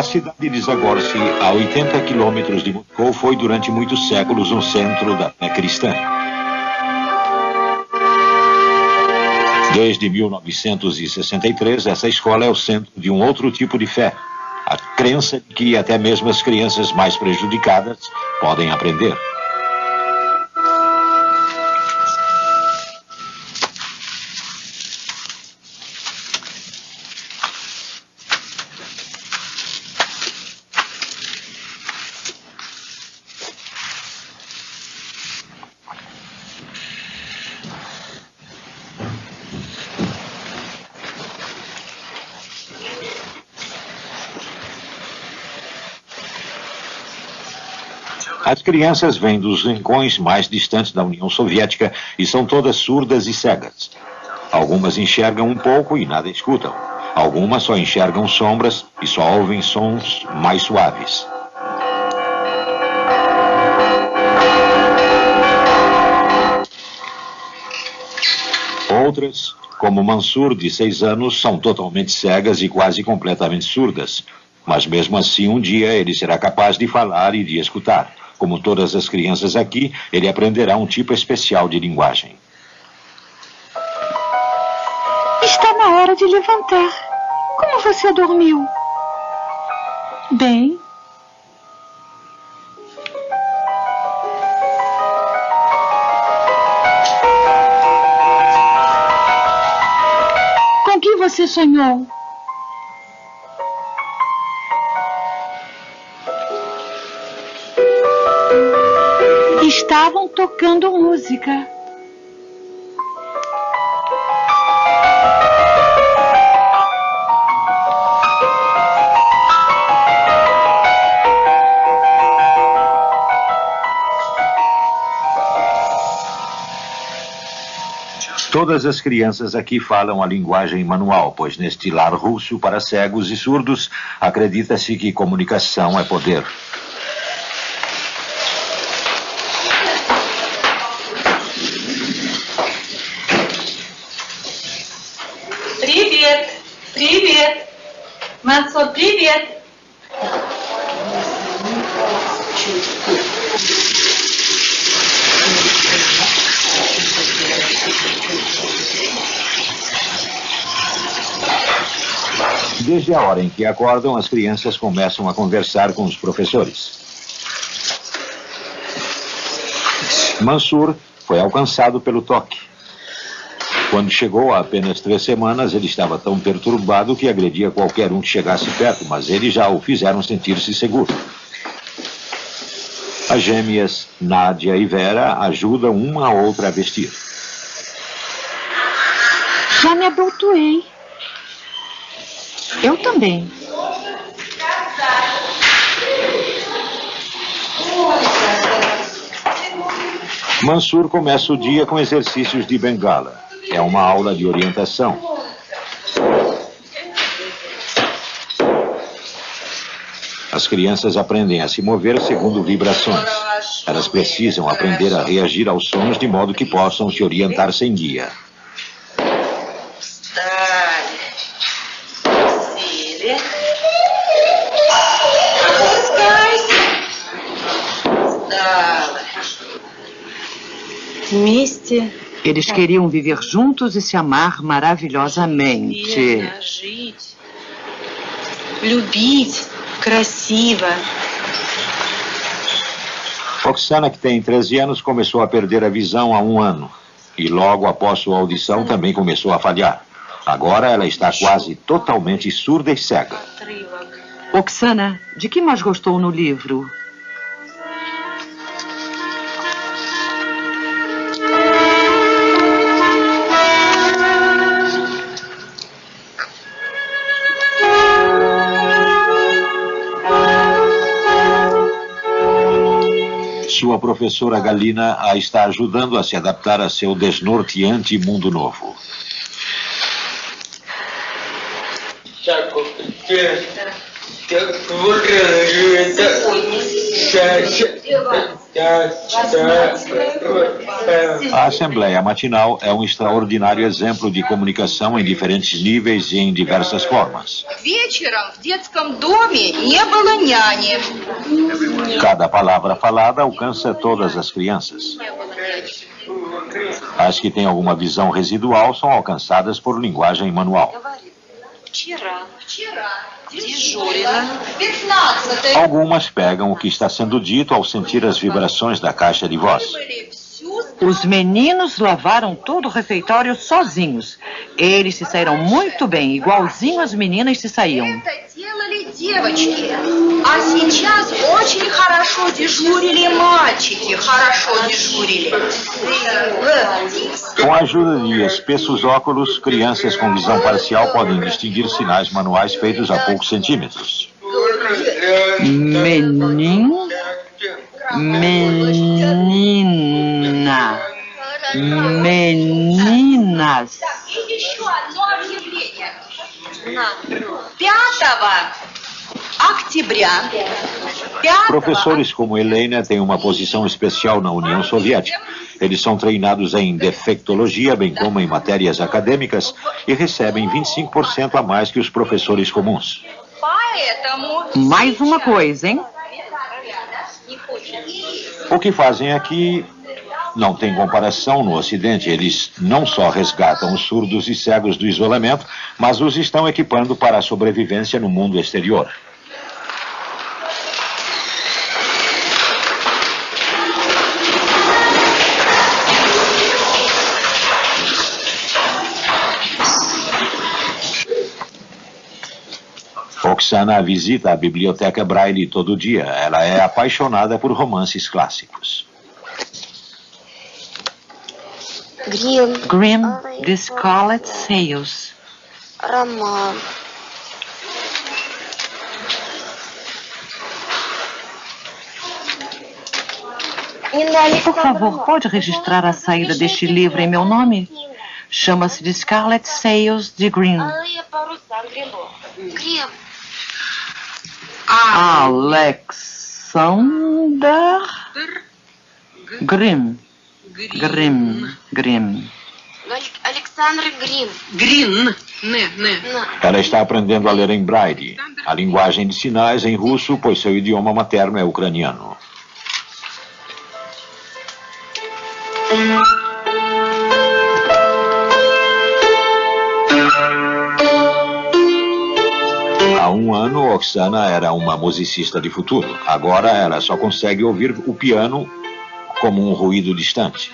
A cidade de Zagorski, a 80 quilômetros de Moscou, foi durante muitos séculos um centro da fé cristã. Desde 1963, essa escola é o centro de um outro tipo de fé, a crença de que até mesmo as crianças mais prejudicadas podem aprender. As crianças vêm dos rincões mais distantes da União Soviética e são todas surdas e cegas. Algumas enxergam um pouco e nada escutam. Algumas só enxergam sombras e só ouvem sons mais suaves. Outras, como Mansur, de 6 anos, são totalmente cegas e quase completamente surdas. Mas mesmo assim, um dia ele será capaz de falar e de escutar. Como todas as crianças aqui, ele aprenderá um tipo especial de linguagem. Está na hora de levantar. Como você dormiu? Bem. Com que você sonhou? Estavam tocando música. Todas as crianças aqui falam a linguagem manual, pois neste lar russo para cegos e surdos, acredita-se que comunicação é poder. Привет! Привет! Мансур, привет! Desde a hora em que acordam, as crianças começam a conversar com os professores. Mansur foi alcançado pelo toque. Quando chegou a apenas 3 semanas, ele estava tão perturbado que agredia qualquer um que chegasse perto, mas eles já o fizeram sentir-se seguro. As gêmeas Nádia e Vera ajudam uma a outra a vestir. Já me abotoei. Eu também. Mansur começa o dia com exercícios de bengala. É uma aula de orientação. As crianças aprendem a se mover segundo vibrações. Elas precisam aprender a reagir aos sons de modo que possam se orientar sem guia. Eles queriam viver juntos e se amar maravilhosamente. Oksana, que tem 13 anos, começou a perder a visão há 1 ano. E logo após sua audição também começou a falhar. Agora ela está quase totalmente surda e cega. Oksana, de que mais gostou no livro? Sua professora Galina a está ajudando a se adaptar a seu desnorteante mundo novo. A Assembleia Matinal é um extraordinário exemplo de comunicação em diferentes níveis e em diversas formas. Cada palavra falada alcança todas as crianças. As que têm alguma visão residual são alcançadas por linguagem manual. Algumas pegam o que está sendo dito ao sentir as vibrações da caixa de voz. Os meninos lavaram todo o refeitório sozinhos. Eles se saíram muito bem, igualzinho as meninas se saíam. Com a ajuda de espessos óculos, crianças com visão parcial podem distinguir sinais manuais feitos a poucos centímetros. Menino, menina, meninas. Professores como Helena têm uma posição especial na União Soviética. Eles são treinados em defectologia, bem como em matérias acadêmicas, e recebem 25% a mais que os professores comuns. Mais uma coisa, hein? O que fazem aqui não tem comparação no Ocidente. Eles não só resgatam os surdos e cegos do isolamento, mas os estão equipando para a sobrevivência no mundo exterior. Oksana visita a biblioteca Braille todo dia. Ela é apaixonada por romances clássicos. Grimm, The Scarlet Sails. Роман. Por favor, pode registrar a saída deste livro em meu nome? Chama-se The Scarlet Sails de Grimm. Alexander Grimm. Grimm. Alexander Grimm. Green. Ela está aprendendo a ler em Braille, a linguagem de sinais em russo, pois seu idioma materno é ucraniano. Há um ano, Oksana era uma musicista de futuro. Agora ela só consegue ouvir o piano como um ruído distante.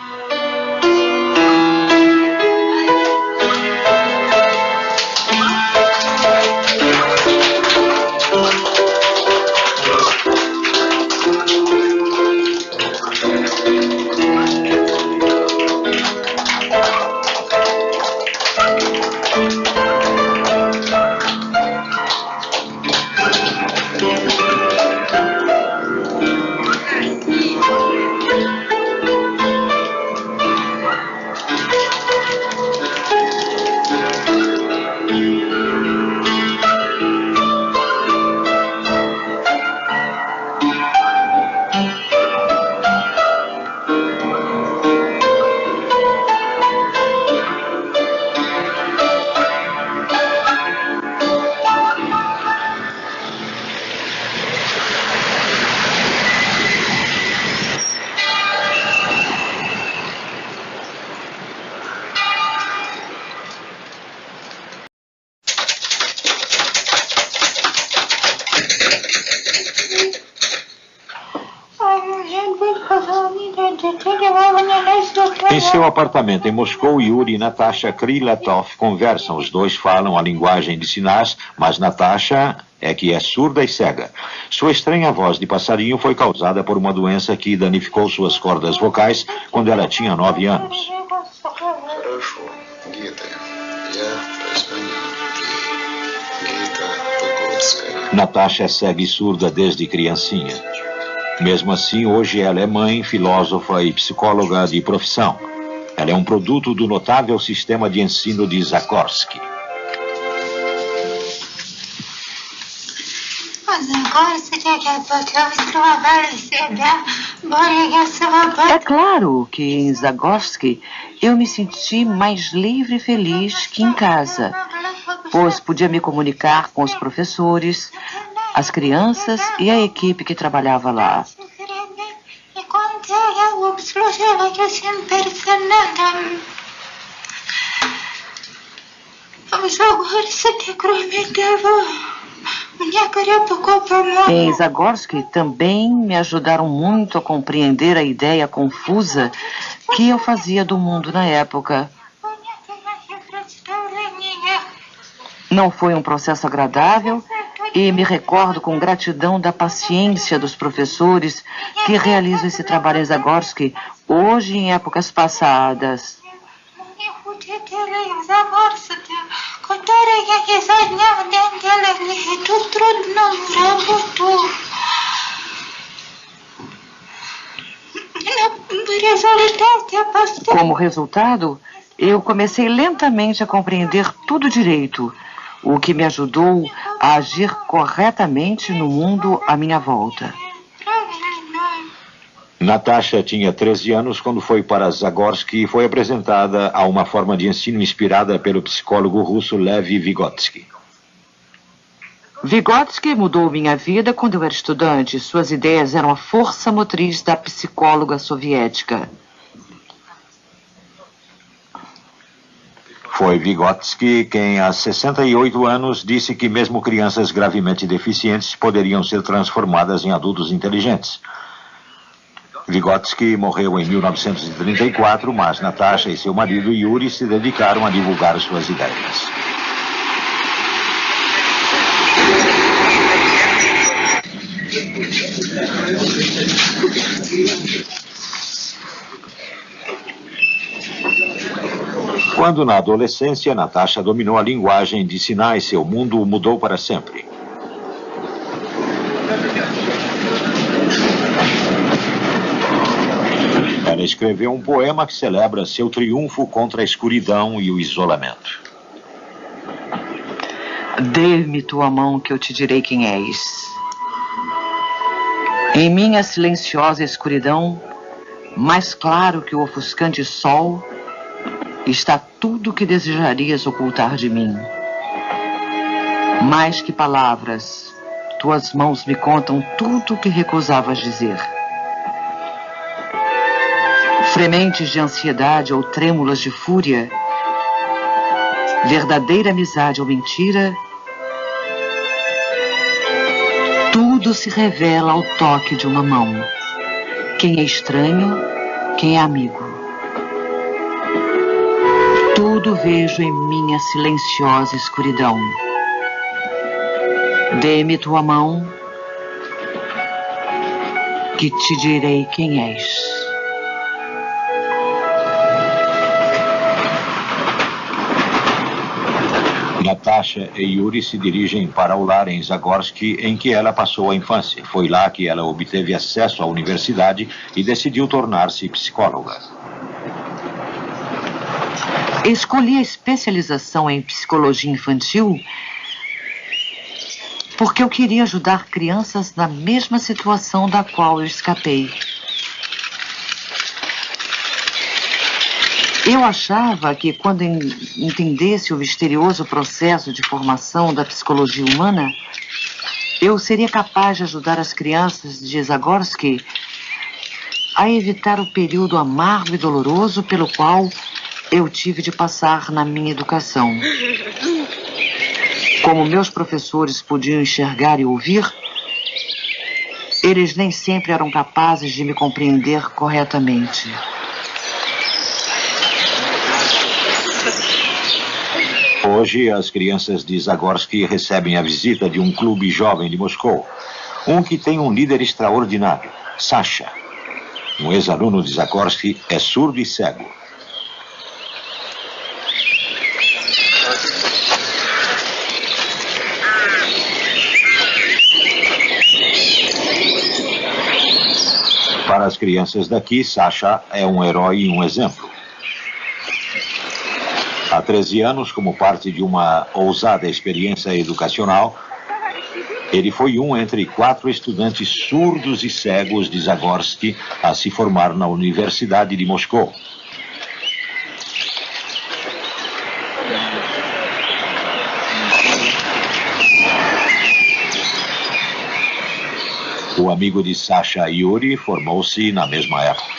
Em seu apartamento em Moscou, Yuri e Natasha Krylatov conversam. Os dois falam a linguagem de sinais, mas Natasha é que é surda e cega. Sua estranha voz de passarinho foi causada por uma doença que danificou suas cordas vocais quando ela tinha 9 anos. Natasha é cega e surda desde criancinha. Mesmo assim, hoje ela é mãe, filósofa e psicóloga de profissão. Ela é um produto do notável sistema de ensino de Zakorsky. É claro que em Zagorski eu me senti mais livre e feliz que em casa, pois podia me comunicar com os professores, as crianças e a equipe que trabalhava lá. Em Zagorski também me ajudaram muito a compreender a ideia confusa que eu fazia do mundo na época. Não foi um processo agradável e me recordo com gratidão da paciência dos professores que realizam esse trabalho em Zagorski hoje e em épocas passadas. Como resultado, eu comecei lentamente a compreender tudo direito, o que me ajudou a agir corretamente no mundo à minha volta. Natasha tinha 13 anos quando foi para Zagorski e foi apresentada a uma forma de ensino inspirada pelo psicólogo russo Lev Vygotsky. Vygotsky mudou minha vida quando eu era estudante. Suas ideias eram a força motriz da psicóloga soviética. Foi Vygotsky quem, há 68 anos, disse que mesmo crianças gravemente deficientes poderiam ser transformadas em adultos inteligentes. Vygotsky morreu em 1934, mas Natasha e seu marido Yuri se dedicaram a divulgar suas ideias. Quando na adolescência, Natasha dominou a linguagem de sinais, seu mundo mudou para sempre. Ela escreveu um poema que celebra seu triunfo contra a escuridão e o isolamento. Dê-me tua mão que eu te direi quem és. Em minha silenciosa escuridão, mais claro que o ofuscante sol, está tudo o que desejarias ocultar de mim. Mais que palavras, tuas mãos me contam tudo o que recusavas dizer. Frementes de ansiedade ou trêmulas de fúria, verdadeira amizade ou mentira, tudo se revela ao toque de uma mão. Quem é estranho, quem é amigo. Tudo vejo em minha silenciosa escuridão. Dê-me tua mão, que te direi quem és. Natasha e Yuri se dirigem para o lar em Zagorski, em que ela passou a infância. Foi lá que ela obteve acesso à universidade e decidiu tornar-se psicóloga. Escolhi a especialização em psicologia infantil porque eu queria ajudar crianças na mesma situação da qual eu escapei. Eu achava que quando entendesse o misterioso processo de formação da psicologia humana, eu seria capaz de ajudar as crianças de Zagorski a evitar o período amargo e doloroso pelo qual eu tive de passar na minha educação. Como meus professores podiam enxergar e ouvir, eles nem sempre eram capazes de me compreender corretamente. Hoje, as crianças de Zagorski recebem a visita de um clube jovem de Moscou. Um que tem um líder extraordinário, Sasha. Um ex-aluno de Zagorski é surdo e cego. Para as crianças daqui, Sasha é um herói e um exemplo. Há 13 anos, como parte de uma ousada experiência educacional, Ele foi um entre 4 estudantes surdos e cegos de Zagorsky a se formar na Universidade de Moscou. O amigo de Sasha, Yuri, formou-se na mesma época.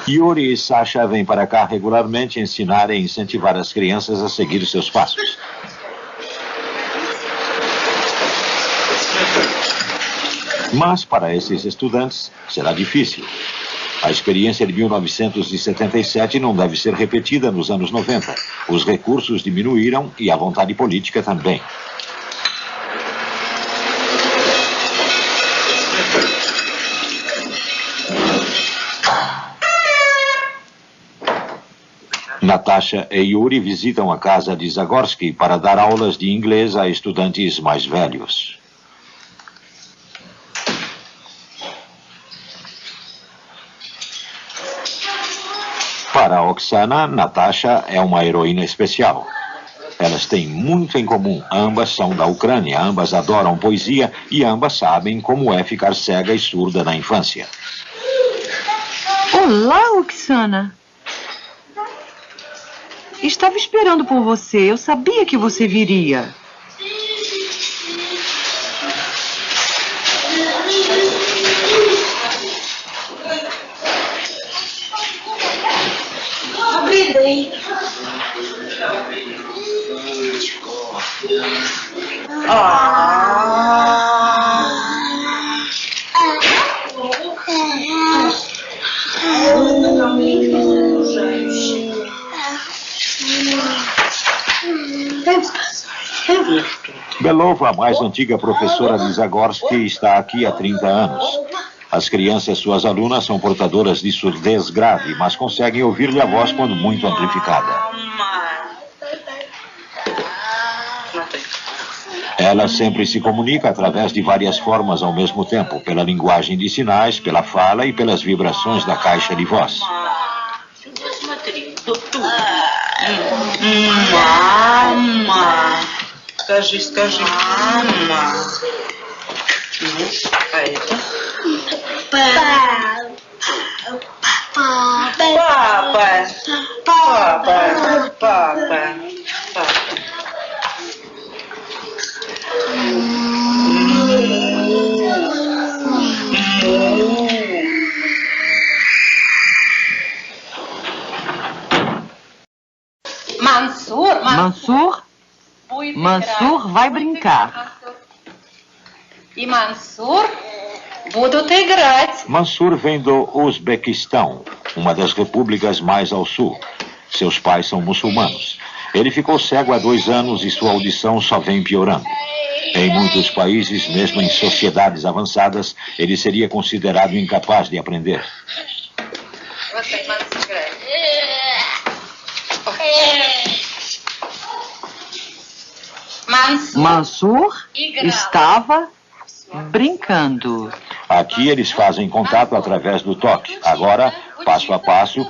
Yuri e Sasha vêm para cá regularmente ensinar e incentivar as crianças a seguir seus passos. Mas para esses estudantes será difícil. A experiência de 1977 não deve ser repetida nos anos 90. Os recursos diminuíram e a vontade política também. Natasha e Yuri visitam a casa de Zagorsky para dar aulas de inglês a estudantes mais velhos. Para Oksana, Natasha é uma heroína especial. Elas têm muito em comum. Ambas são da Ucrânia, ambas adoram poesia e ambas sabem como é ficar cega e surda na infância. Olá, Oksana. Estava esperando por você. Eu sabia que você viria. Belova, a mais antiga professora de Zagorsky, está aqui há 30 anos. As crianças, suas alunas, são portadoras de surdez grave, mas conseguem ouvir-lhe a voz quando muito amplificada. Ela sempre se comunica através de várias formas ao mesmo tempo, pela linguagem de sinais, pela fala e pelas vibrações da caixa de voz. Мама. Скажи, мама. Ну, а это? Папа. Mansur vai brincar. E Mansur будут играть. Mansur vem do Uzbequistão, uma das repúblicas mais ao sul. Seus pais são muçulmanos. Ele ficou cego há 2 anos e sua audição só vem piorando. Em muitos países, mesmo em sociedades avançadas, ele seria considerado incapaz de aprender. Mansur estava brincando. Aqui eles fazem contato através do toque. Agora, passo a passo,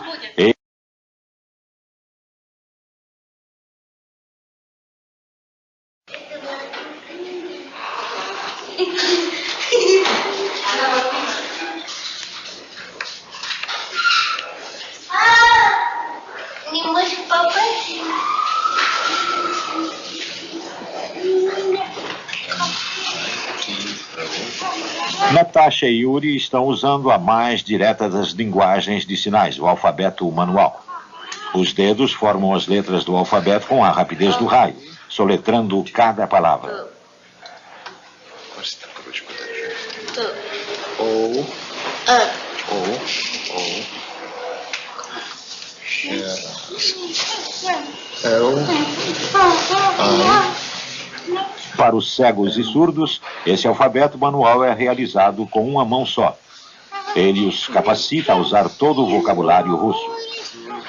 Natasha e Yuri estão usando a mais direta das linguagens de sinais, o alfabeto manual. Os dedos formam as letras do alfabeto com a rapidez do raio, soletrando cada palavra. O, Para os cegos e surdos, esse alfabeto manual é realizado com uma mão só. Ele os capacita a usar todo o vocabulário russo.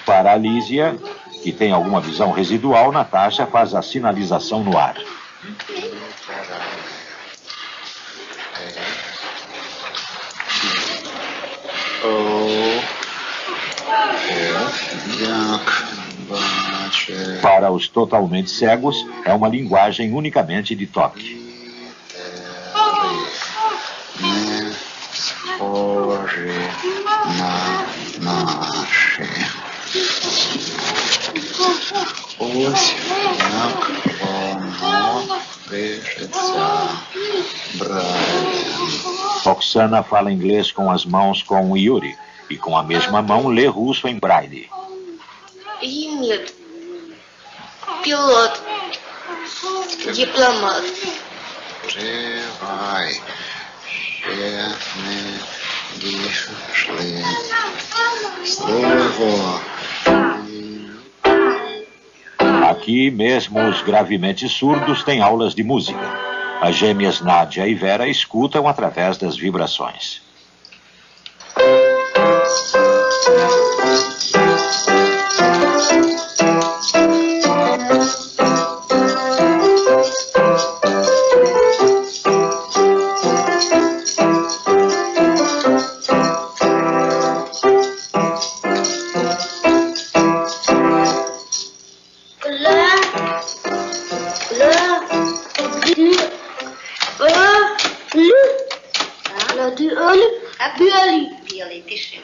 Para a Lísia, que tem alguma visão residual, Natasha faz a sinalização no ar. Para os totalmente cegos, é uma linguagem unicamente de toque. Oksana fala inglês com as mãos com o Yuri e com a mesma mão lê russo em braille. Гимлет, пилот, дипломат. Aqui, mesmo os gravemente surdos têm aulas de música. As gêmeas Nádia e Vera escutam através das vibrações. Белый, пиши.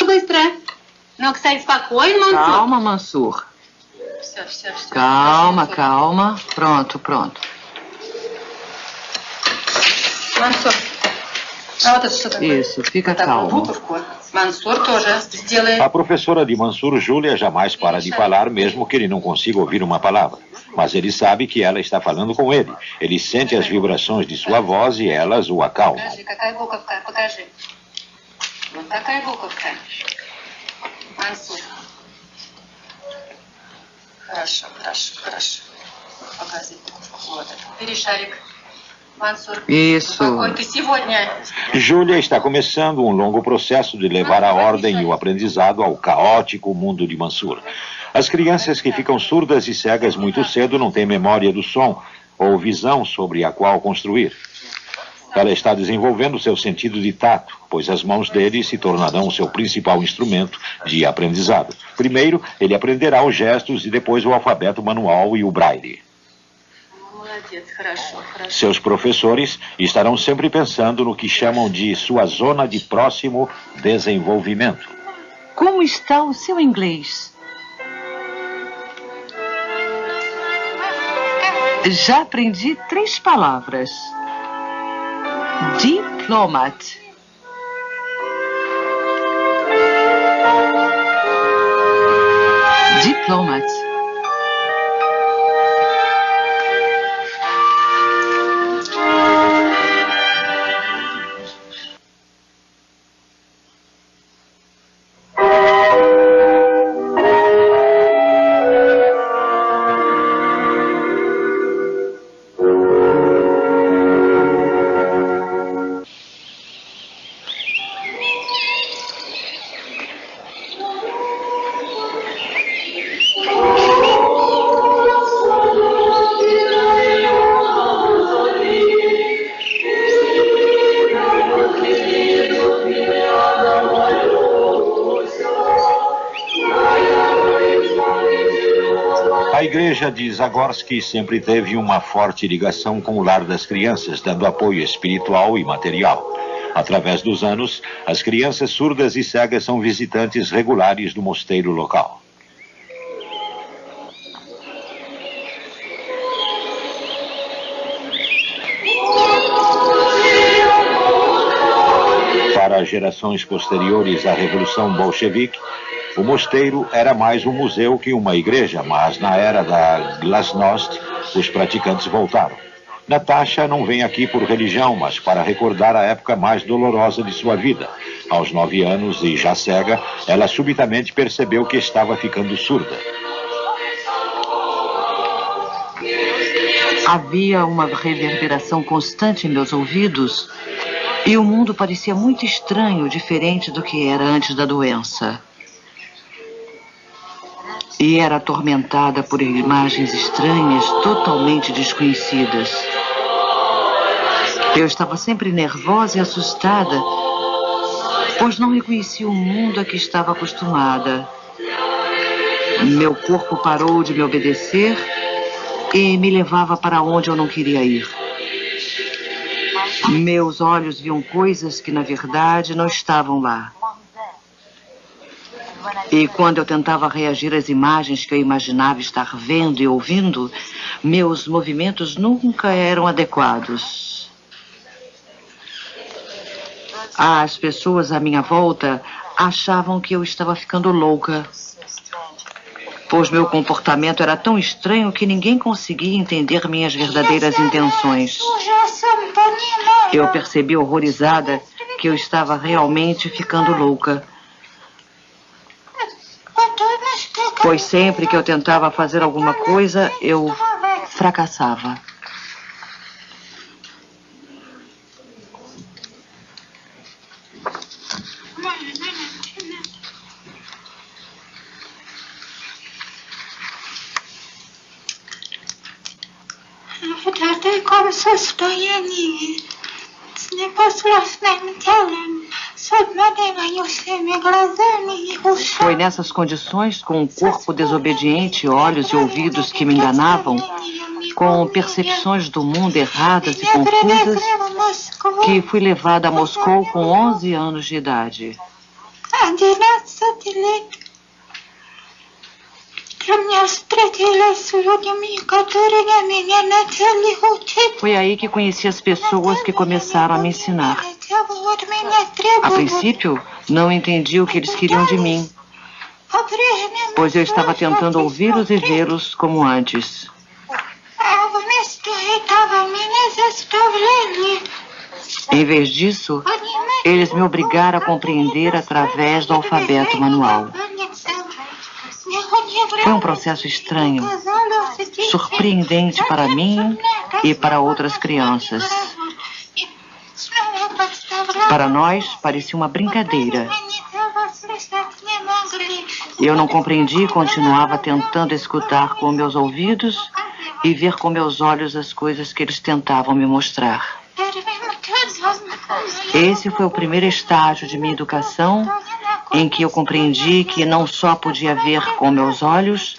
Быстро. Ну, кстати, спокойно, Мансур. Calma, Mansur. Все. Calma, calma. Pronto, pronto. Мансур. А вот это что такое? Isso, fica Такую calmo. буковку. Мансур тоже сделает. A professora de Mansur, Júlia, jamais para de falar, mesmo que ele não consiga ouvir uma palavra. Mas ele sabe que ela está falando com ele. Ele sente as vibrações de sua voz e elas o acalmam. Покажи, какая буковка, покажи. Вот такая буковка. Мансур. Хорошо. Показывай буковку. Вот это. Бери шарик. Мансур. Isso. Какой ты сегодня? Júlia está começando um longo processo de levar a ordem e o aprendizado ao caótico mundo de Mansur. As crianças que ficam surdas e cegas muito cedo não têm memória do som ou visão sobre a qual construir. Ela está desenvolvendo seu sentido de tato, pois as mãos dele se tornarão seu principal instrumento de aprendizado. Primeiro, ele aprenderá os gestos e depois o alfabeto manual e o braille. Seus professores estarão sempre pensando no que chamam de sua zona de próximo desenvolvimento. Como está o seu inglês? Já aprendi 3 palavras. Diplomat. Diplomat. A igreja de Zagorsky sempre teve uma forte ligação com o lar das crianças, dando apoio espiritual e material. Através dos anos, as crianças surdas e cegas são visitantes regulares do mosteiro local. Para gerações posteriores à Revolução Bolchevique, O mosteiro era mais um museu que uma igreja, mas na era da Glasnost, os praticantes voltaram. Natasha não vem aqui por religião, mas para recordar a época mais dolorosa de sua vida. Aos 9 anos e já cega, ela subitamente percebeu que estava ficando surda. Havia uma reverberação constante em meus ouvidos e o mundo parecia muito estranho, diferente do que era antes da doença. E era atormentada por imagens estranhas, totalmente desconhecidas. Eu estava sempre nervosa e assustada, pois não reconhecia o mundo a que estava acostumada. Meu corpo parou de me obedecer e me levava para onde eu não queria ir. Meus olhos viam coisas que, na verdade, não estavam lá. E quando eu tentava reagir às imagens que eu imaginava estar vendo e ouvindo, meus movimentos nunca eram adequados. As pessoas à minha volta achavam que eu estava ficando louca, pois meu comportamento era tão estranho que ninguém conseguia entender minhas verdadeiras intenções. Eu percebi horrorizada que eu estava realmente ficando louca, pois sempre que eu tentava fazer alguma coisa, eu fracassava. Foi nessas condições, com um corpo desobediente, olhos e ouvidos que me enganavam, com percepções do mundo erradas e confusas, que fui levada a Moscou com 11 anos de idade. Foi aí que conheci as pessoas que começaram a me ensinar. A princípio, não entendi o que eles queriam de mim, pois eu estava tentando ouvi-los e vê-los como antes. Em vez disso, eles me obrigaram a compreender através do alfabeto manual. Foi um processo estranho, surpreendente para mim e para outras crianças. Para nós, parecia uma brincadeira. Eu não compreendi e continuava tentando escutar com meus ouvidos e ver com meus olhos as coisas que eles tentavam me mostrar. Esse foi o primeiro estágio de minha educação, em que eu compreendi que não só podia ver com meus olhos,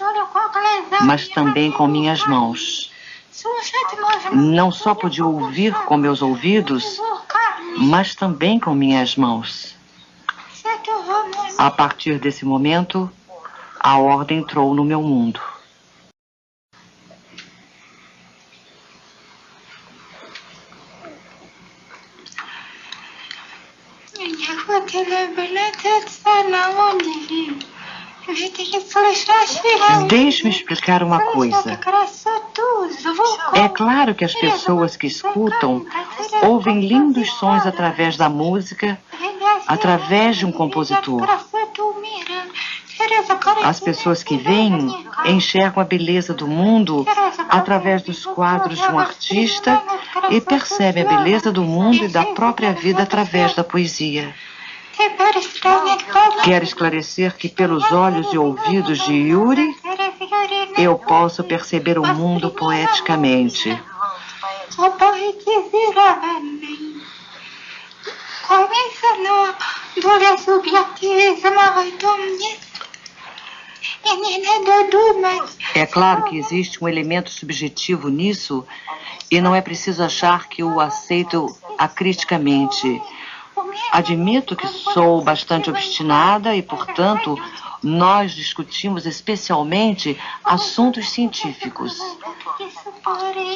mas também com minhas mãos. Não só podia ouvir com meus ouvidos, mas também com minhas mãos. A partir desse momento, a ordem entrou no meu mundo. Deixe-me explicar uma coisa. É claro que as pessoas que escutam ouvem lindos sons através da música, através de um compositor. As pessoas que veem enxergam a beleza do mundo através dos quadros de um artista e percebem a beleza do mundo e da própria vida através da poesia. Quero esclarecer que pelos olhos e ouvidos de Yuri, eu posso perceber o mundo poeticamente. É claro que existe um elemento subjetivo nisso e não é preciso achar que o aceito acriticamente. Admito que sou bastante obstinada e, portanto, nós discutimos especialmente assuntos científicos.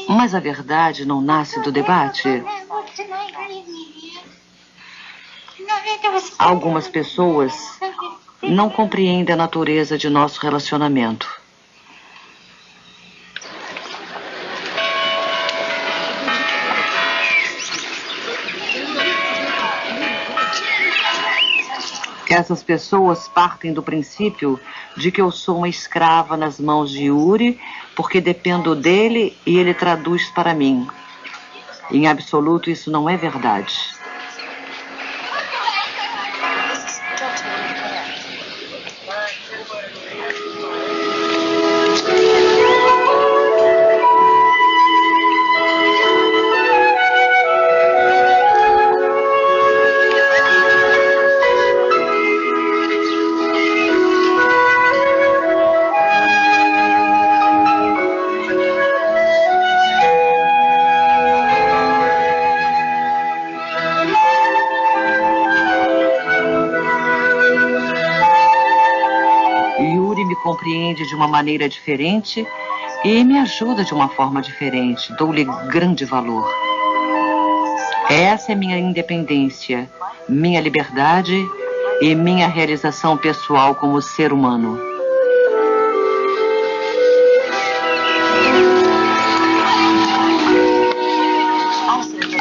Mas a verdade não nasce do debate. Algumas pessoas não compreende a natureza de nosso relacionamento. Essas pessoas partem do princípio de que eu sou uma escrava nas mãos de Yuri, porque dependo dele e ele traduz para mim. Em absoluto, isso não é verdade. Compreende de uma maneira diferente e me ajuda de uma forma diferente. Dou-lhe grande valor. Essa é minha independência, minha liberdade e minha realização pessoal como ser humano.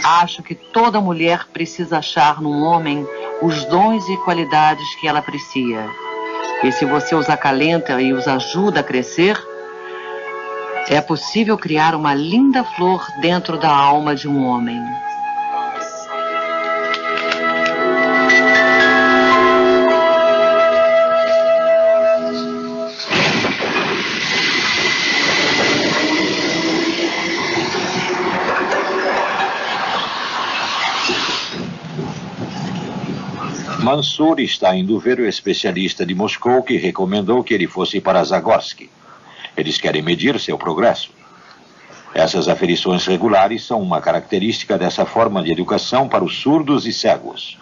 Acho que toda mulher precisa achar num homem os dons e qualidades que ela aprecia. E se você os acalenta e os ajuda a crescer, é possível criar uma linda flor dentro da alma de um homem. Mansur está indo ver o especialista de Moscou que recomendou que ele fosse para Zagorsky. Eles querem medir seu progresso. Essas aferições regulares são uma característica dessa forma de educação para os surdos e cegos.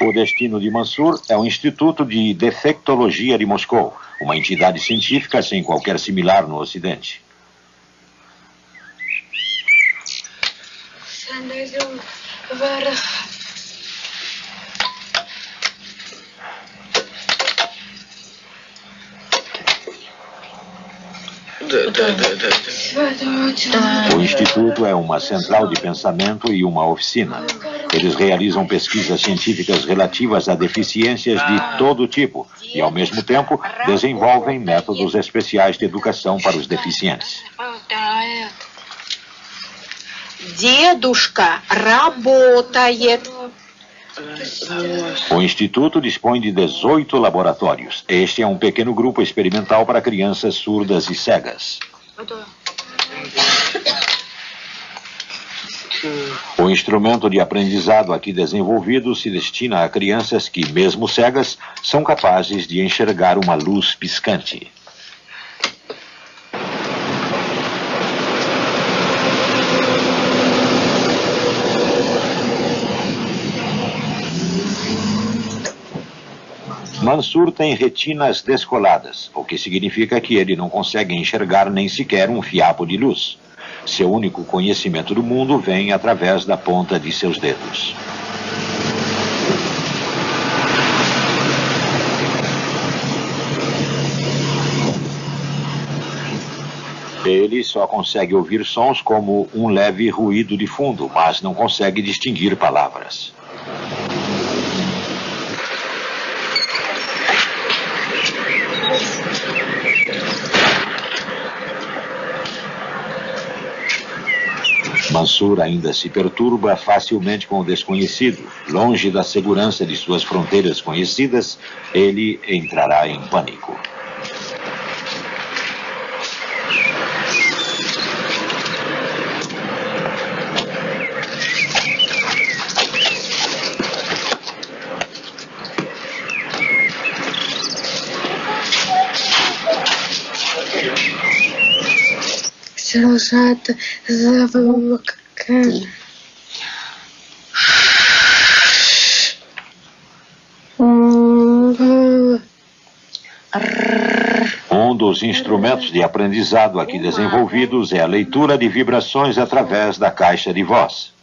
O destino de Mansur é o Instituto de Defectologia de Moscou, uma entidade científica sem qualquer similar no Ocidente. O Instituto é uma central de pensamento e uma oficina. Eles realizam pesquisas científicas relativas a deficiências de todo tipo e, ao mesmo tempo, desenvolvem métodos especiais de educação para os deficientes. Дедушка работает. O Instituto dispõe de 18 laboratórios. Este é um pequeno grupo experimental para crianças surdas e cegas. O instrumento de aprendizado aqui desenvolvido se destina a crianças que, mesmo cegas, são capazes de enxergar uma luz piscante. Mansur tem retinas descoladas, o que significa que ele não consegue enxergar nem sequer um fiapo de luz. Seu único conhecimento do mundo vem através da ponta de seus dedos. Ele só consegue ouvir sons como um leve ruído de fundo, mas não consegue distinguir palavras. Mansur ainda se perturba facilmente com o desconhecido. Longe da segurança de suas fronteiras conhecidas, ele entrará em pânico. Um dos instrumentos de aprendizado aqui desenvolvidos é a leitura de vibrações através da caixa de voz.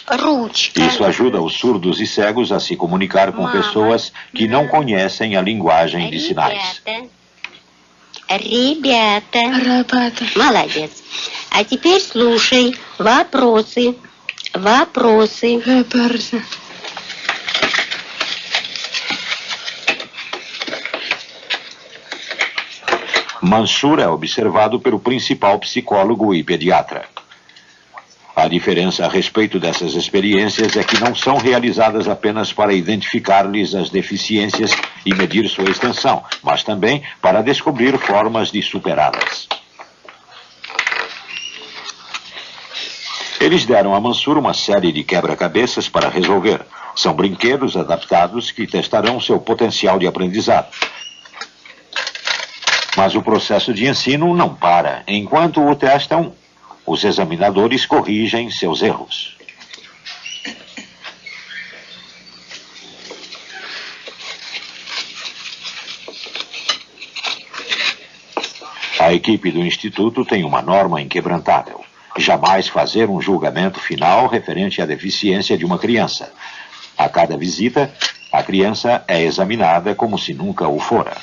Ручка. Isso ajuda os surdos e cegos a se comunicar com pessoas que não conhecem a linguagem de sinais. Ребята. Молодец. А теперь слушай. Вопросы. Mansur é observado pelo principal psicólogo e pediatra. A diferença a respeito dessas experiências é que não são realizadas apenas para identificar-lhes as deficiências e medir sua extensão, mas também para descobrir formas de superá-las. Eles deram a Mansur uma série de quebra-cabeças para resolver. São brinquedos adaptados que testarão seu potencial de aprendizado. Mas o processo de ensino não para. Enquanto o testam, os examinadores corrigem seus erros. A equipe do Instituto tem uma norma inquebrantável: jamais fazer um julgamento final referente à deficiência de uma criança. A cada visita, a criança é examinada como se nunca o fora.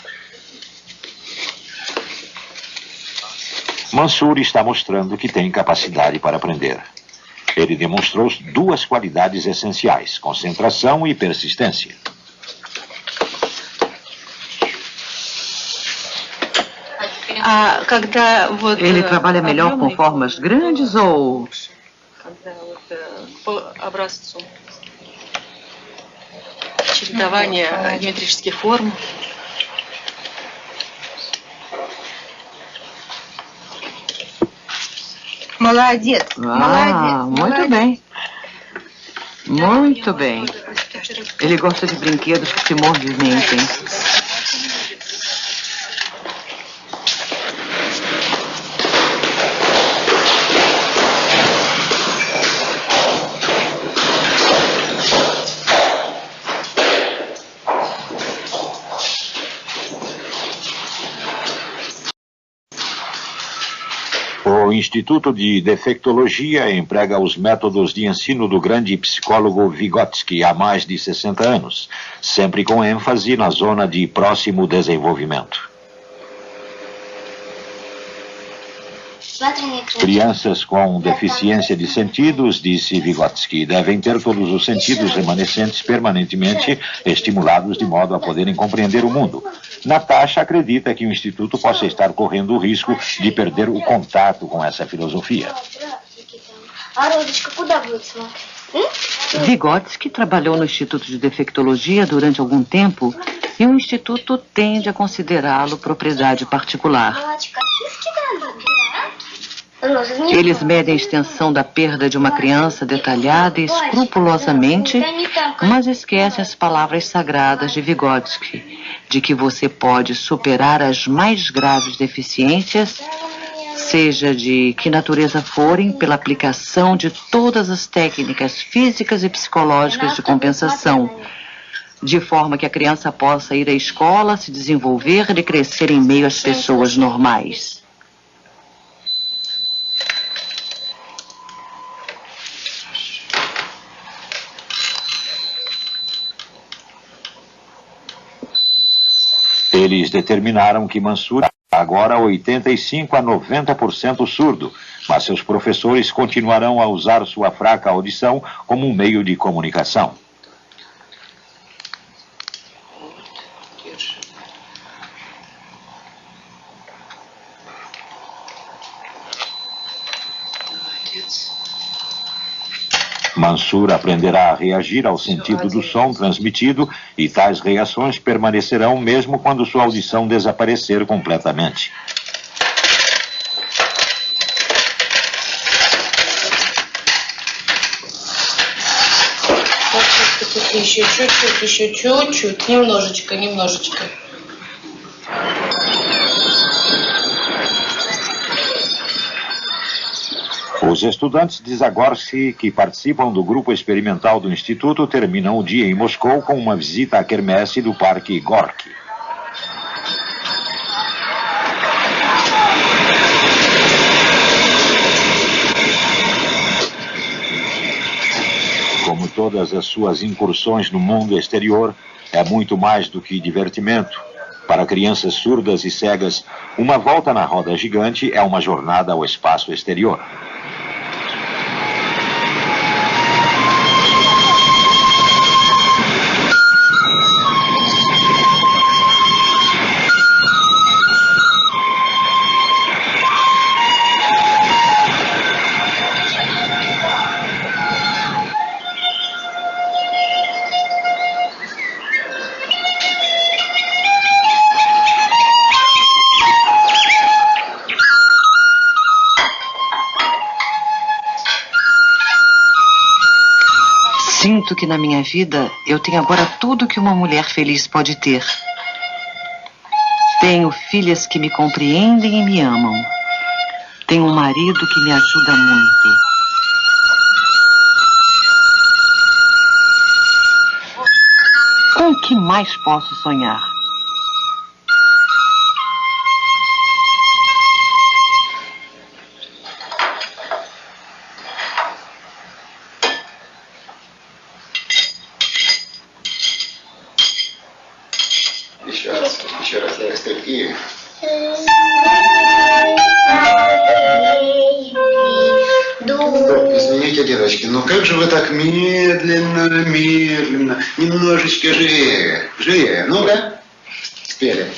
Mansur está mostrando que tem capacidade para aprender. Ele demonstrou duas qualidades essenciais: concentração e persistência. Ele trabalha melhor com formas grandes ou... По образцу. Чередование геометрических форм. Молодец. Muito bem. Muito bem. Ele gosta de brinquedos que se movimentem. O Instituto de Defectologia emprega os métodos de ensino do grande psicólogo Vygotsky há mais de 60 anos, sempre com ênfase na zona de próximo desenvolvimento. Crianças com deficiência de sentidos, disse Vygotsky, devem ter todos os sentidos remanescentes permanentemente estimulados de modo a poderem compreender o mundo. Natasha acredita que o Instituto possa estar correndo o risco de perder o contato com essa filosofia. Vygotsky trabalhou no Instituto de Defectologia durante algum tempo e o Instituto tende a considerá-lo propriedade particular. Eles medem a extensão da perda de uma criança detalhada e escrupulosamente, mas esquecem as palavras sagradas de Vygotsky, de que você pode superar as mais graves deficiências, seja de que natureza forem, pela aplicação de todas as técnicas físicas e psicológicas de compensação, de forma que a criança possa ir à escola, se desenvolver e crescer em meio às pessoas normais. Eles determinaram que Mansur é agora 85 a 90% surdo, mas seus professores continuarão a usar sua fraca audição como um meio de comunicação. Mansur aprenderá a reagir ao sentido do som transmitido e tais reações permanecerão mesmo quando sua audição desaparecer completamente. Еще чуть-чуть, немножечко. Os estudantes de Zagorsky que participam do grupo experimental do Instituto terminam o dia em Moscou com uma visita à quermesse do Parque Gorky. todas as suas incursões no mundo exterior, é muito mais do que divertimento. Para crianças surdas e cegas, uma volta na roda gigante é uma jornada ao espaço exterior. Sinto que na minha vida eu tenho agora tudo que uma mulher feliz pode ter. Tenho filhas que me compreendem e me amam. Tenho um marido que me ajuda muito. Com o que mais posso sonhar? Еще раз я такие. Извините, девочки, но как же вы так медленно, медленно, немножечко живее, живее, ну-ка, спели.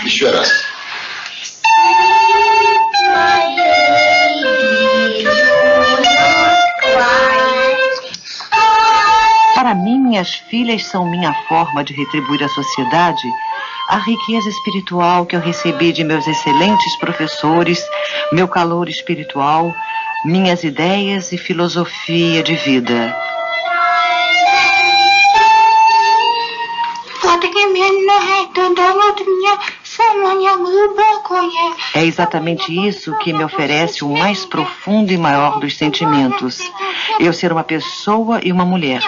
Еще раз. Para mim, minhas filhas são minha forma de retribuir à sociedade a riqueza espiritual que eu recebi de meus excelentes professores, meu calor espiritual, minhas ideias e filosofia de vida. É exatamente isso que me oferece o mais profundo e maior dos sentimentos. Eu ser uma pessoa e uma mulher.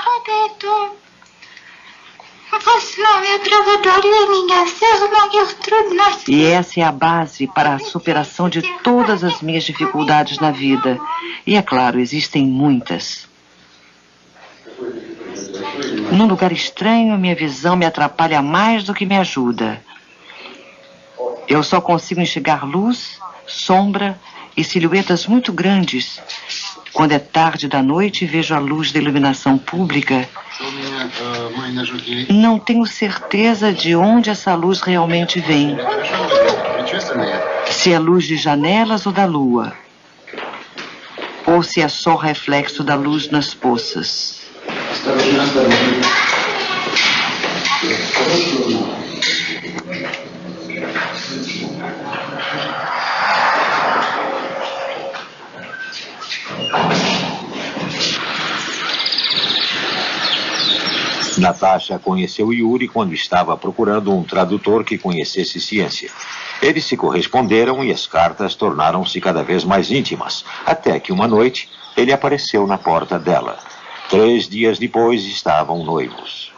E essa é a base para a superação de todas as minhas dificuldades na vida. E é claro, existem muitas. Num lugar estranho, minha visão me atrapalha mais do que me ajuda. Eu só consigo enxergar luz, sombra e silhuetas muito grandes. Quando é tarde da noite e vejo a luz da iluminação pública, não tenho certeza de onde essa luz realmente vem. Se é luz de janelas ou da lua. Ou se é só reflexo da luz nas poças. Natasha conheceu Yuri quando estava procurando um tradutor que conhecesse ciência. Eles se corresponderam e as cartas tornaram-se cada vez mais íntimas, até que uma noite ele apareceu na porta dela. 3 dias depois estavam noivos.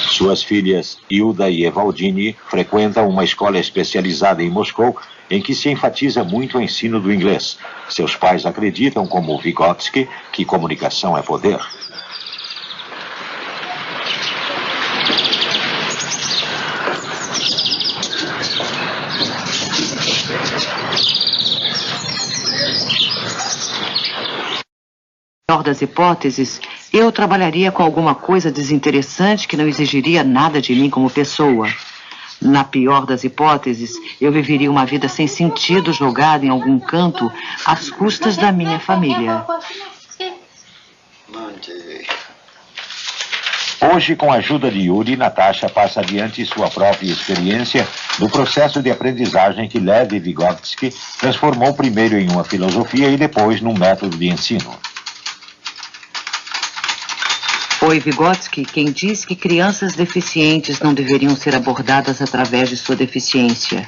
Suas filhas, Hilda e Evaldine, frequentam uma escola especializada em Moscou, em que se enfatiza muito o ensino do inglês. Seus pais acreditam, como Vygotsky, que comunicação é poder. Na pior das hipóteses, eu trabalharia com alguma coisa desinteressante que não exigiria nada de mim como pessoa. Na pior das hipóteses, eu viveria uma vida sem sentido, jogada em algum canto, às custas da minha família. Hoje, com a ajuda de Yuri, Natasha passa adiante sua própria experiência do processo de aprendizagem que Lev Vygotsky transformou primeiro em uma filosofia e depois num método de ensino. Foi Vygotsky quem disse que crianças deficientes não deveriam ser abordadas através de sua deficiência.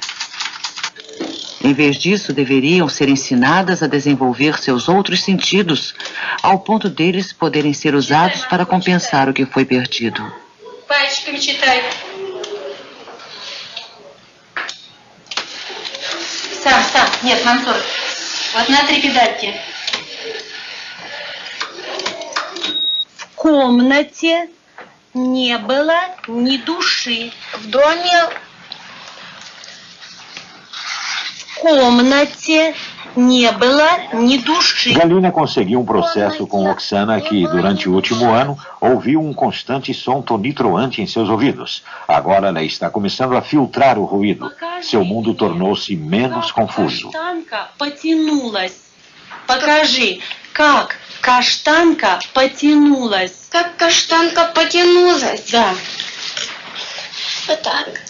Em vez disso, deveriam ser ensinadas a desenvolver seus outros sentidos, ao ponto deles poderem ser usados para compensar o que foi perdido. Пальчиками читай. Сам. Нет, Мансур. Вот на 3 педальки. В комнате не было ни души. В доме... В комнате не было ни души. Galina conseguiu um processo com Oksana que, durante o último ano, ouviu um constante som tonitruante em seus ouvidos. Agora ela está começando a filtrar o ruído. Seu mundo tornou-se menos confuso. Каштанка потянулась. Покажи, как каштанка потянулась. Как каштанка потянулась. Да. Вот так.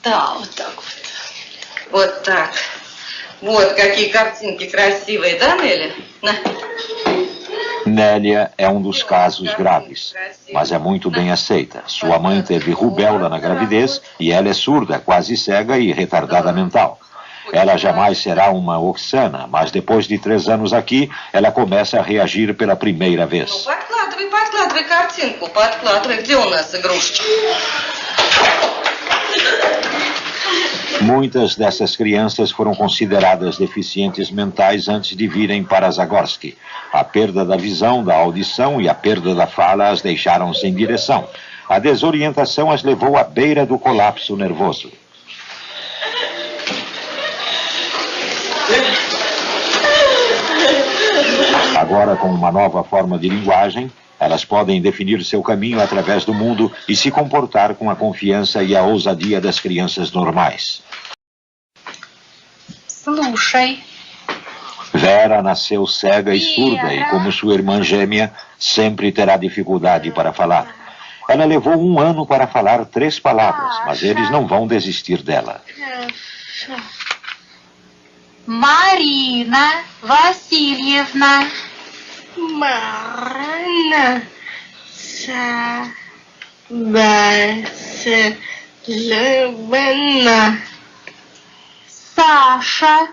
Да, вот так вот. Вот так. Вот какие картинки красивые, да, Nélia? Nélia é um dos casos graves, mas é muito bem aceita. Sua mãe teve rubéola na gravidez e ela é surda, quase cega e retardada mental. Ela jamais será uma Oksana, mas depois de 3 anos aqui, ela começa a reagir pela primeira vez. Подкладывай картинку, подкладывай. Где у нас игрушки? Muitas dessas crianças foram consideradas deficientes mentais antes de virem para Zagorski. A perda da visão, da audição e a perda da fala as deixaram sem direção. A desorientação as levou à beira do colapso nervoso. Agora, com uma nova forma de linguagem, elas podem definir seu caminho através do mundo e se comportar com a confiança e a ousadia das crianças normais. Слушай. Vera nasceu cega e surda e, como sua irmã gêmea, sempre terá dificuldade para falar. Ela levou 1 ano para falar 3 palavras, mas eles não vão desistir dela. Марина Васильевна. Марина Васильевна. Саша.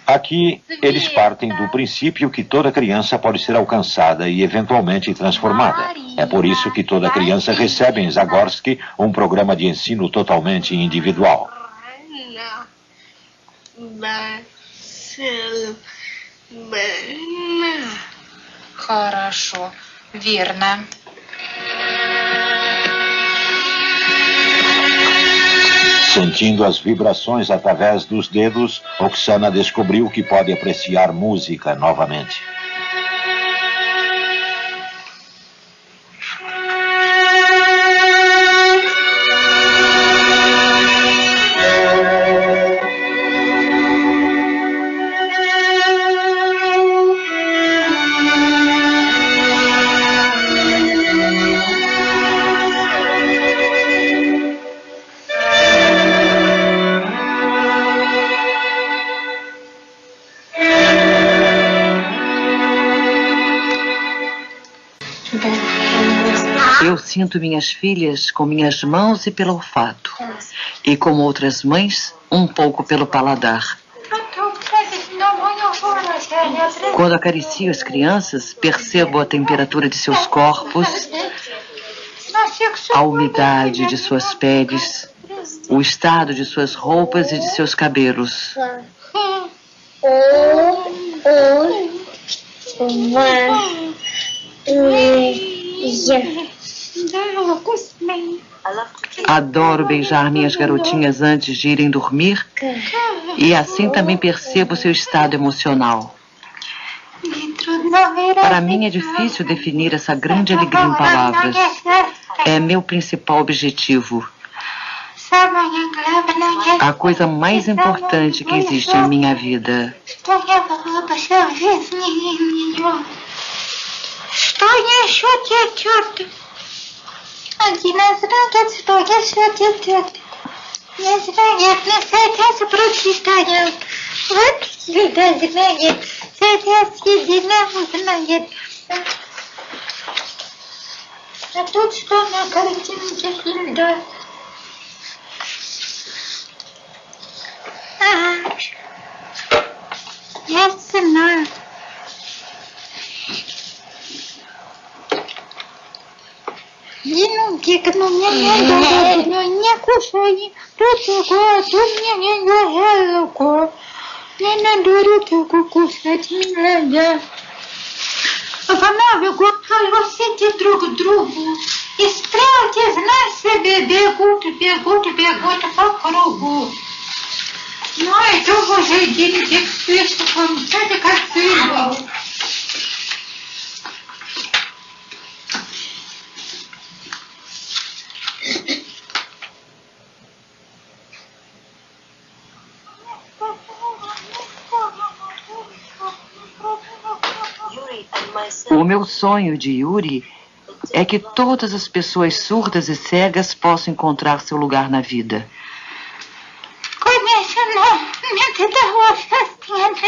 Aqui, eles partem do princípio que toda criança pode ser alcançada e eventualmente transformada. É por isso que toda criança recebe em Zagorski um programa de ensino totalmente individual. Хорошо. Верно. Sentindo as vibrações através dos dedos, Oksana descobriu que pode apreciar música novamente. Eu sinto minhas filhas com minhas mãos e pelo olfato. E como outras mães, um pouco pelo paladar. Quando acaricio as crianças, percebo a temperatura de seus corpos, a umidade de suas peles, o estado de suas roupas e de seus cabelos. Adoro beijar minhas garotinhas antes de irem dormir e assim também percebo seu estado emocional. Para mim é difícil definir essa grande alegria em palavras. É meu principal objetivo. A coisa mais importante que existe em minha vida. Что еще течет? Один израгет, что еще течет? Израгет, не садятся, прочитают. Вот сюда израгет, садятся, едино узнает. А тут что на картинке Хильда? Я знаю. Динунтик, ну мне не кушай. Тут такое, тут мне не жалко. Не надо руку кусать, милая. Помогут все друг другу. И стрелки, знай себе, бегут по кругу. Ну, это уже деньги слишком, это как фильм. O meu sonho de Yuri é que todas as pessoas surdas e cegas possam encontrar seu lugar na vida.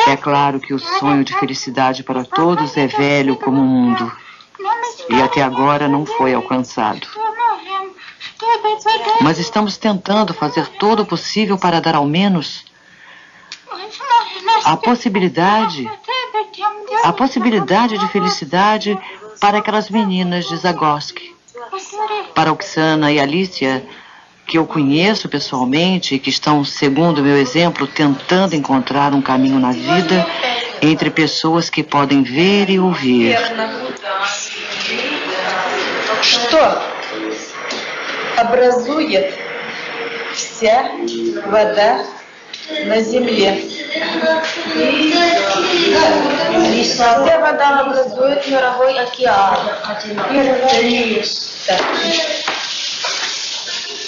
É claro que o sonho de felicidade para todos é velho como o mundo e até agora não foi alcançado. Mas estamos tentando fazer todo o possível para dar ao menos a possibilidade de felicidade para aquelas meninas de Zagorski. Para Oksana e Alicia, que eu conheço pessoalmente e que estão, segundo o meu exemplo, tentando encontrar um caminho na vida entre pessoas que podem ver e ouvir. Что образует вся вода на земле? Вся вода образует мировой океан.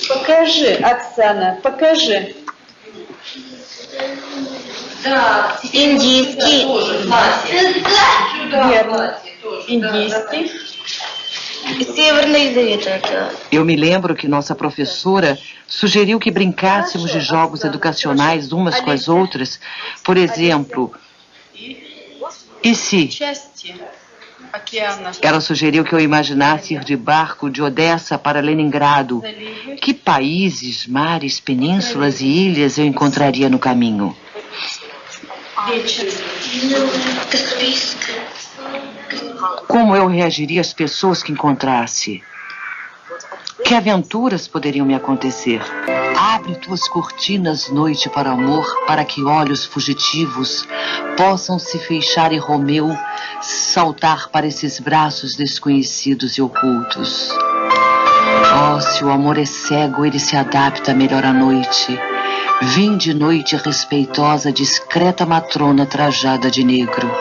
Покажи, Оксана, покажи. Да. Индийский. Верно. Индийский. Северный Ледовитый океан. Eu me lembro que nossa professora sugeriu que brincássemos de jogos educacionais umas com as outras. Por exemplo, e se? Ela sugeriu que eu imaginasse ir de barco de Odessa para Leningrado. Que países, mares, penínsulas e ilhas eu encontraria no caminho? Como eu reagiria às pessoas que encontrasse? Que aventuras poderiam me acontecer? Abre tuas cortinas, noite, para amor, para que olhos fugitivos possam se fechar e Romeu saltar para esses braços desconhecidos e ocultos. Oh, se o amor é cego, ele se adapta melhor à noite. Vim de noite respeitosa, discreta matrona trajada de negro.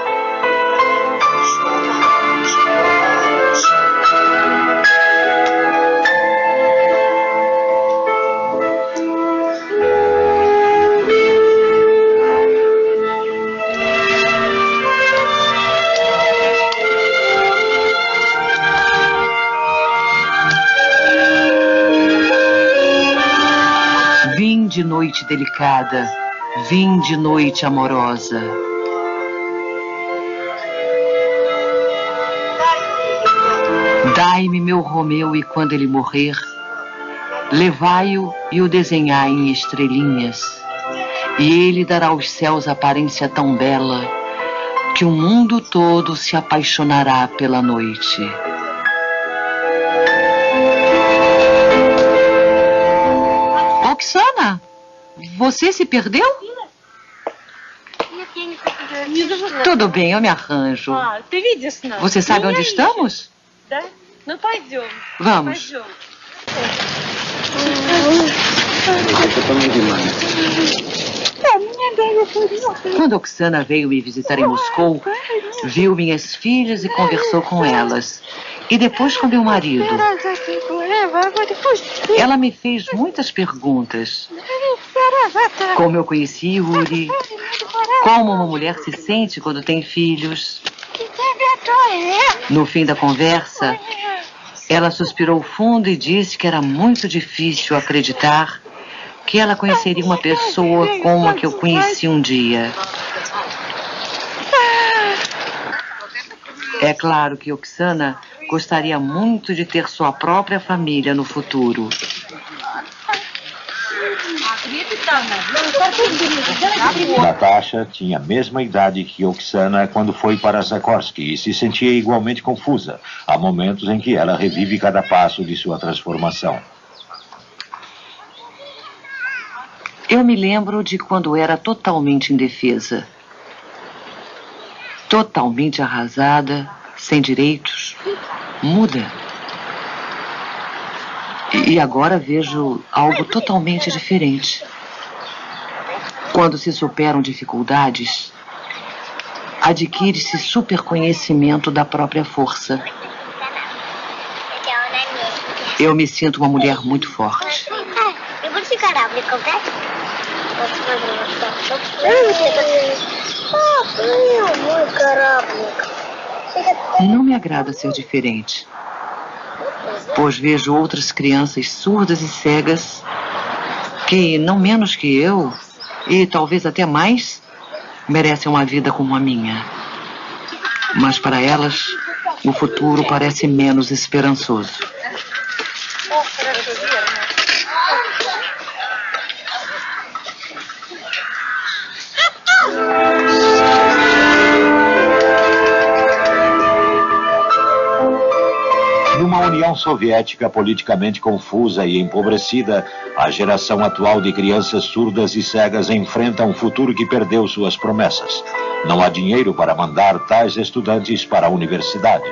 Vim de noite delicada, vim de noite amorosa. Dai-me meu Romeu e quando ele morrer, levai-o e o desenhai em estrelinhas, e ele dará aos céus aparência tão bela que o mundo todo se apaixonará pela noite. Oksana, você se perdeu? Tudo bem, eu me arranjo. Você sabe onde estamos? Vamos. Quando Oksana veio me visitar em Moscou, viu minhas filhas e conversou com elas. E depois com meu marido. Ela me fez muitas perguntas. Como eu conheci Yuri, como uma mulher se sente quando tem filhos. No fim da conversa, ela suspirou fundo e disse que era muito difícil acreditar que ela conheceria uma pessoa como a que eu conheci um dia. É claro que Oksana gostaria muito de ter sua própria família no futuro. Natasha tinha a mesma idade que Oksana quando foi para Zagorsky e se sentia igualmente confusa. Há momentos em que ela revive cada passo de sua transformação. Eu me lembro de quando era totalmente indefesa. Totalmente arrasada, sem direitos, muda. E agora vejo algo totalmente diferente. Quando se superam dificuldades, adquire-se superconhecimento da própria força. Eu me sinto uma mulher muito forte. Não me agrada ser diferente, pois vejo outras crianças surdas e cegas que, não menos que eu, e talvez até mais, merecem uma vida como a minha. Mas para elas, o futuro parece menos esperançoso. Numa União Soviética politicamente confusa e empobrecida, a geração atual de crianças surdas e cegas enfrenta um futuro que perdeu suas promessas. Não há dinheiro para mandar tais estudantes para a universidade.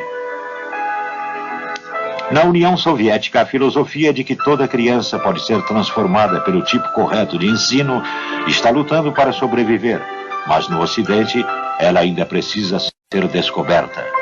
Na União Soviética, a filosofia de que toda criança pode ser transformada pelo tipo correto de ensino está lutando para sobreviver, mas no Ocidente, ela ainda precisa ser descoberta.